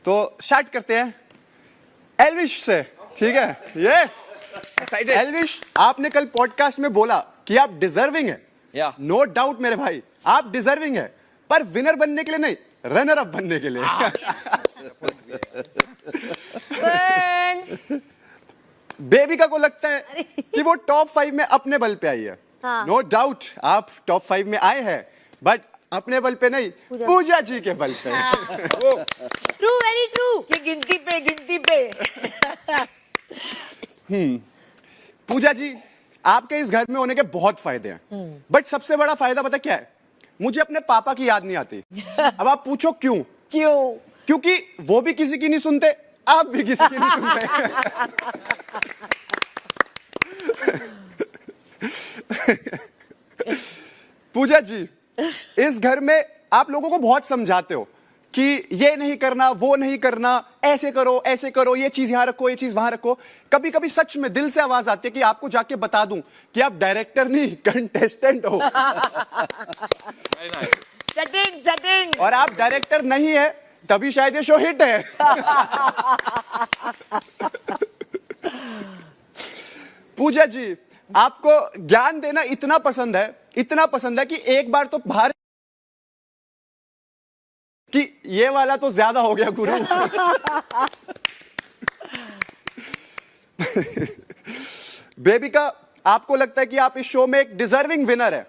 तो स्टार्ट करते हैं एल्विश से, ठीक है? ये एल्विश, आपने कल पॉडकास्ट में बोला कि आप डिजर्विंग है। नो डाउट मेरे भाई, आप डिजर्विंग है, पर विनर बनने के लिए नहीं, रनर अप बनने के लिए। बेबिका को लगता है कि वो टॉप 5 में अपने बल पे आई है। नो डाउट आप टॉप 5 में आए हैं, बट अपने बल पे नहीं, पूजा जी के बल पे। True, very true. कि गिनती पे पूजा जी, आपके इस घर में होने के बहुत फायदे हैं, बट सबसे बड़ा फायदा पता क्या है? मुझे अपने पापा की याद नहीं आती। अब आप पूछो क्यों? क्योंकि वो भी किसी की नहीं सुनते, आप भी किसी की नहीं सुनते। पूजा जी, इस घर में आप लोगों को बहुत समझाते हो कि ये नहीं करना, वो नहीं करना, ऐसे करो, ये चीज यहां रखो, ये चीज वहां रखो। कभी कभी सच में दिल से आवाज आती है कि आपको जाके बता दूं कि आप डायरेक्टर नहीं, कंटेस्टेंट हो। सेटिंग और आप डायरेक्टर नहीं है, तभी शायद ये शो हिट है। पूजा जी, आपको ज्ञान देना इतना पसंद है कि एक बार तो बाहर कि ये वाला तो ज्यादा हो गया गुरु। बेबिका, आपको लगता है कि आप इस शो में एक डिजर्विंग विनर है,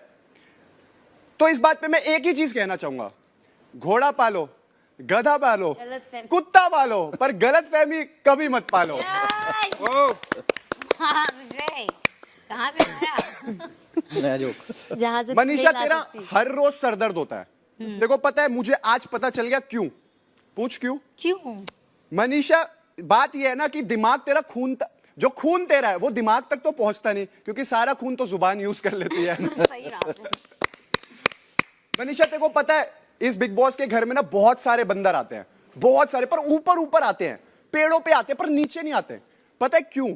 तो इस बात पे मैं एक ही चीज कहना चाहूंगा, घोड़ा पालो, गधा पालो, कुत्ता पालो, पर गलत फहमी कभी मत पालो। कहाँ से आया? नया जोक। जहाँ से मनीषा, तेरा हर रोज सरदर्द होता है। देखो पता है, मुझे आज पता चल गया क्यों। पूछ क्यों? मनीषा, बात यह है ना कि दिमाग तेरा जो खून तेरा है वो दिमाग तक तो पहुंचता नहीं, क्योंकि सारा खून तो जुबान यूज कर लेती है। सही बात है। मनीषा, तेरे को पता है इस बिग बॉस के घर में ना बहुत सारे बंदर आते हैं, बहुत सारे, पर ऊपर आते हैं, पेड़ों पे आते हैं, पर नीचे नहीं आते। पता है क्यों?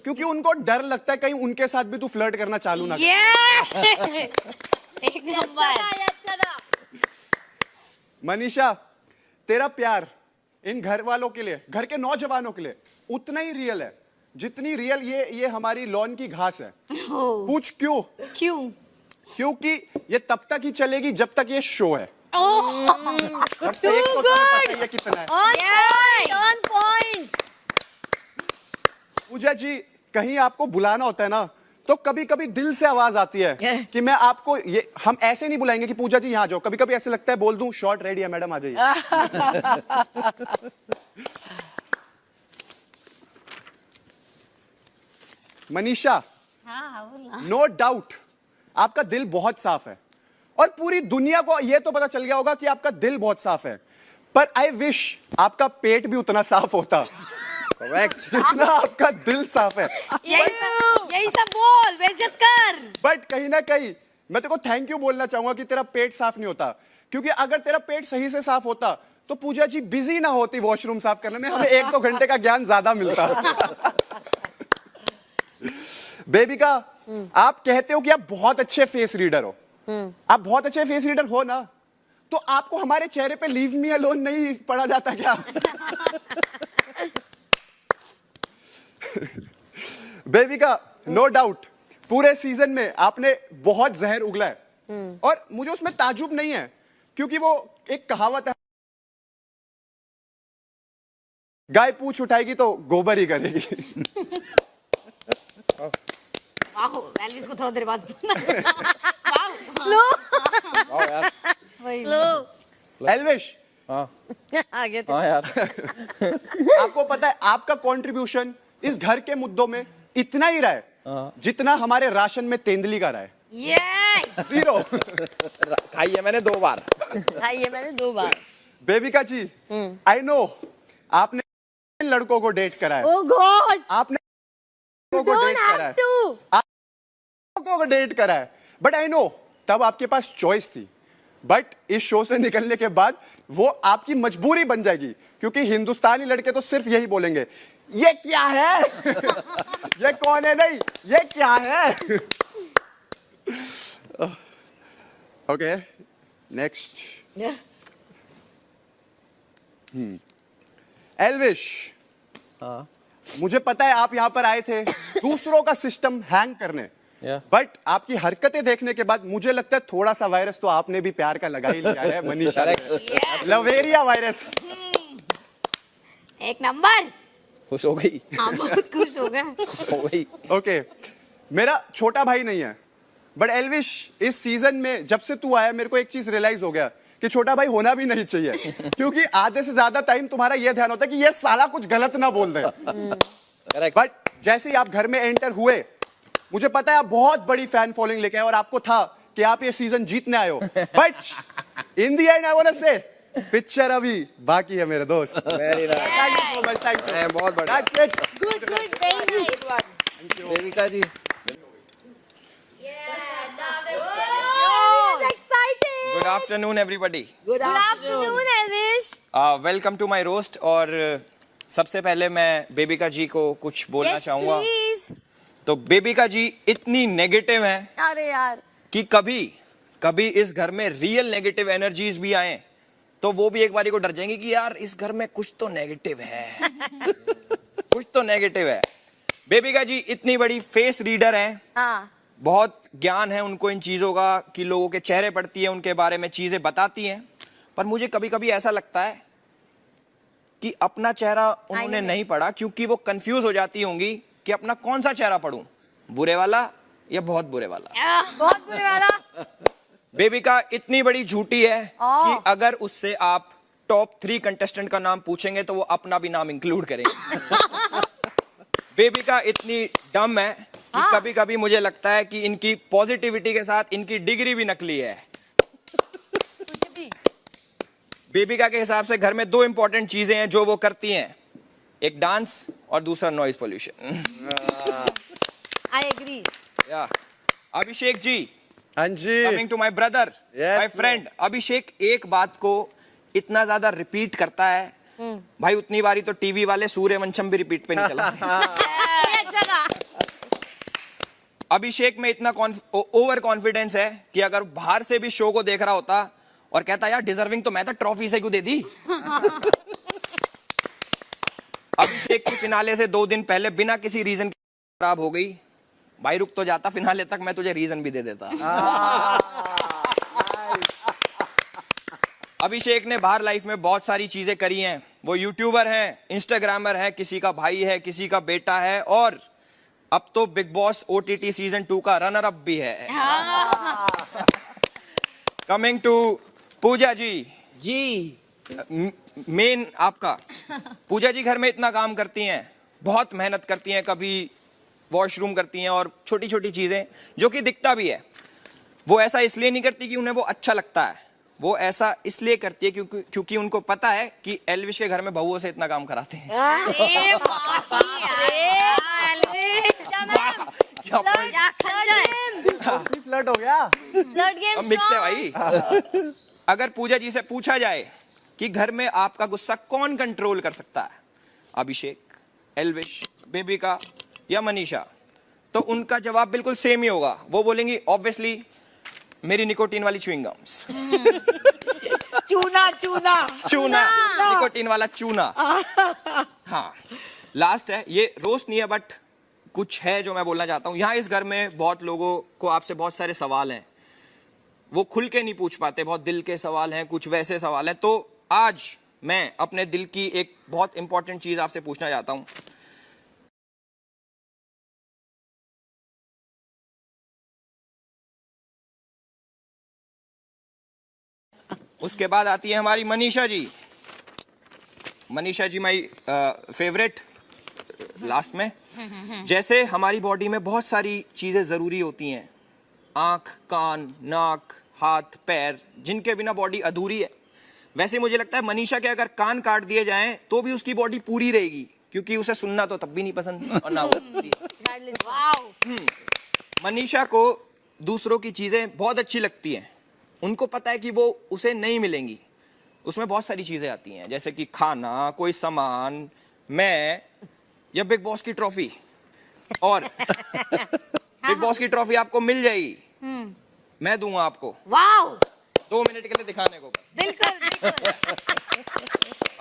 क्योंकि उनको डर लगता है कहीं उनके साथ भी तू फ्लर्ट करना चालू ना कर। एक नंबर। मनीषा, तेरा प्यार इन घर वालों के लिए, घर के नौजवानों के लिए उतना ही रियल है जितनी रियल ये हमारी लॉन की घास है। पूछ क्यों? क्योंकि ये तब तक ही चलेगी जब तक ये शो है। और एक तो तुम्हें पता ही है कितना है। On point। पूजा जी, कहीं आपको बुलाना होता है ना, तो कभी कभी दिल से आवाज आती है कि मैं आपको हम ऐसे नहीं बुलाएंगे कि पूजा जी यहां जाओ। कभी कभी ऐसे लगता है बोल दूं शॉट रेडी है मैडम, आ जाइए। मनीषा, नो डाउट आपका दिल बहुत साफ है, और पूरी दुनिया को यह तो पता चल गया होगा कि आपका दिल बहुत साफ है, पर आई विश आपका पेट भी उतना साफ होता। जितना आपका दिल साफ है। यही सब बोल, बेइज्जत कर। बट कहीं ना कहीं मैं तेरे को थैंक यू बोलना चाहूंगा कि तेरा पेट साफ नहीं होता, क्योंकि अगर तेरा पेट सही से साफ होता तो पूजा जी बिजी ना होती वॉशरूम साफ करने में, हमें 1-2 घंटे का ज्ञान ज्यादा मिलता। बेबिका, आप कहते हो कि आप बहुत अच्छे फेस रीडर हो। आप बहुत अच्छे फेस रीडर हो ना, तो आपको हमारे चेहरे पे लीव मी अलोन नहीं पढ़ा जाता क्या? बेबिका, नो डाउट पूरे सीजन में आपने बहुत जहर उगला है, और मुझे उसमें ताजुब नहीं है, क्योंकि वो एक कहावत है, गाय पूछ उठाएगी तो गोबर ही करेगी। एल्विस को थोड़ा देर बाद एल्विश, आगे तो यार। आपको पता है आपका कंट्रीब्यूशन इस घर के मुद्दों में इतना ही रहा है जितना हमारे राशन में तेंदुली का रहा है। 0। खाई है मैंने 2 बार। बेबिका जी, आई नो आपने लड़कों को डेट करा है। Oh God! आपने लड़कों को डेट करा है, बट आई नो तब आपके पास चॉइस थी, बट इस शो से निकलने के बाद वो आपकी मजबूरी बन जाएगी, क्योंकि हिंदुस्तानी लड़के तो सिर्फ यही बोलेंगे, ये क्या है? ये कौन है? नहीं, ये क्या है? Okay, next. एल्विश, हाँ मुझे पता है आप यहाँ पर आए थे दूसरों का सिस्टम हैंग करने, बट आपकी हरकतें देखने के बाद मुझे लगता है थोड़ा सा वायरस तो आपने भी प्यार का लगा ही लिया है मनीषा। लवेरिया वायरस। एक नंबर। खुश हो गई। हाँ बहुत खुश हो गए। खुश हो गई। ओके, मेरा छोटा भाई नहीं है, बट एल्विश इस सीजन में जब से तू आया मेरे को एक चीज रियलाइज हो गया कि छोटा भाई होना भी नहीं चाहिए, क्योंकि आधे से ज्यादा टाइम तुम्हारा ये ध्यान होता है कि ये साला कुछ गलत ना बोल दे। बट जैसे ही आप घर में एंटर हुए, मुझे पता है आप बहुत बड़ी फैन फॉलोइंग लेके आए और आपको था कि आप ये सीजन जीतने आए हो, but in the end I want to say picture अभी बाकी है मेरे दोस्त। Very nice. Thank you so much, thank you. बहुत बढ़िया। That's it. Good good very nice. Devika ji. Good afternoon, everybody. Good afternoon Elvish. Welcome to my roast. और सबसे पहले मैं बेबिका जी को कुछ बोलना चाहूंगा। तो बेबिका जी इतनी नेगेटिव हैं अरे यार, कि कभी इस घर में रियल नेगेटिव एनर्जीज भी आए तो वो भी एक बारी को डर जाएंगी कि यार इस घर में कुछ तो नेगेटिव है। कुछ तो नेगेटिव है। बेबिका जी इतनी बड़ी फेस रीडर हैं। हाँ बहुत ज्ञान है उनको इन चीज़ों का कि लोगों के चेहरे पढ़ती है, उनके बारे में चीज़ें बताती हैं। पर मुझे कभी कभी ऐसा लगता है कि अपना चेहरा उन्होंने नहीं पढ़ा, क्योंकि वो कंफ्यूज हो जाती होंगी कि अपना कौन सा चेहरा पढ़ूं, बुरे वाला या बहुत बुरे वाला। बहुत बुरे वाला। बेबिका इतनी बड़ी झूठी है कि अगर उससे आप टॉप 3 कंटेस्टेंट का नाम पूछेंगे तो वो अपना भी नाम इंक्लूड करेंगे। बेबिका इतनी डम है कि कभी कभी मुझे लगता है कि इनकी पॉजिटिविटी के साथ इनकी डिग्री भी नकली है। बेबिका के हिसाब से घर में 2 इंपॉर्टेंट चीजें हैं जो वो करती हैं, एक डांस और दूसरा noise pollution. I agree. Abhishek ji, हाँ जी, coming to my brother, my friend Abhishek, एक बात को इतना ज्यादा रिपीट करता है भाई, उतनी बारी तो टीवी वाले सूर्यवंशम भी रिपीट पे नहीं चला। अभिषेक में इतना ओवर कॉन्फिडेंस है कि अगर बाहर से भी शो को देख रहा होता और कहता यार डिजर्विंग तो मैं था, ट्रॉफी से क्यों दे दी। अभिषेक की फिनाले से 2 दिन पहले बिना किसी रीजन के खराब हो गई। भाई रुक तो जाता फिनाले तक, मैं तुझे रीजन भी दे देता। अभिषेक ने बाहर लाइफ में बहुत सारी चीजें करी हैं। वो यूट्यूबर हैं, इंस्टाग्रामर है, किसी का भाई है, किसी का बेटा है, और अब तो बिग बॉस OTT सीजन 2 का रनर अप भी है। Coming to Puja ji. जी मेन आपका पूजा जी घर में इतना काम करती हैं, बहुत मेहनत करती हैं, कभी वॉशरूम करती हैं और छोटी छोटी चीजें जो कि दिखता भी है। वो ऐसा इसलिए नहीं करती कि उन्हें वो अच्छा लगता है, वो ऐसा इसलिए करती है क्योंकि उनको पता है कि एल्विश के घर में बहुओं से इतना काम कराते हैं। फ्लर्ट हो गया। मिक्स है भाई। अगर पूजा जी से पूछा जाए कि घर में आपका गुस्सा कौन कंट्रोल कर सकता है, अभिषेक, एल्विश, बेबिका या मनीषा, तो उनका जवाब बिल्कुल सेम ही होगा। वो बोलेंगी ऑब्वियसली मेरी निकोटीन वाली च्युइंग गम्स। चूना निकोटीन वाला चूना। हाँ, लास्ट है, ये रोस्ट नहीं है बट कुछ है जो मैं बोलना चाहता हूँ। यहाँ इस घर में बहुत लोगों को आपसे बहुत सारे सवाल हैं, वो खुल के नहीं पूछ पाते, बहुत दिल के सवाल हैं, कुछ वैसे सवाल हैं। तो आज मैं अपने दिल की एक बहुत इंपॉर्टेंट चीज आपसे पूछना चाहता हूँ। उसके बाद आती है हमारी Manisha ji. Manisha ji my favourite last में। जैसे हमारी बॉडी में बहुत सारी चीजें जरूरी होती हैं, आंख, कान, नाक, हाथ, पैर, जिनके बिना बॉडी अधूरी है, वैसे मुझे लगता है मनीषा के अगर कान काट दिए जाएं तो भी उसकी बॉडी पूरी रहेगी, क्योंकि उसे सुनना तो तब भी नहीं पसंद और ना वो। मनीषा को दूसरों की चीजें बहुत अच्छी लगती हैं, उनको पता है कि वो उसे नहीं मिलेंगी। उसमें बहुत सारी चीजें आती हैं, जैसे कि खाना, कोई सामान, मैं, या बिग बॉस की ट्रॉफी। और बिग बॉस की ट्रॉफी आपको मिल जाएगी, मैं दूंगा आपको। 2 मिनट के लिए दिखाने को। बिल्कुल बिल्कुल।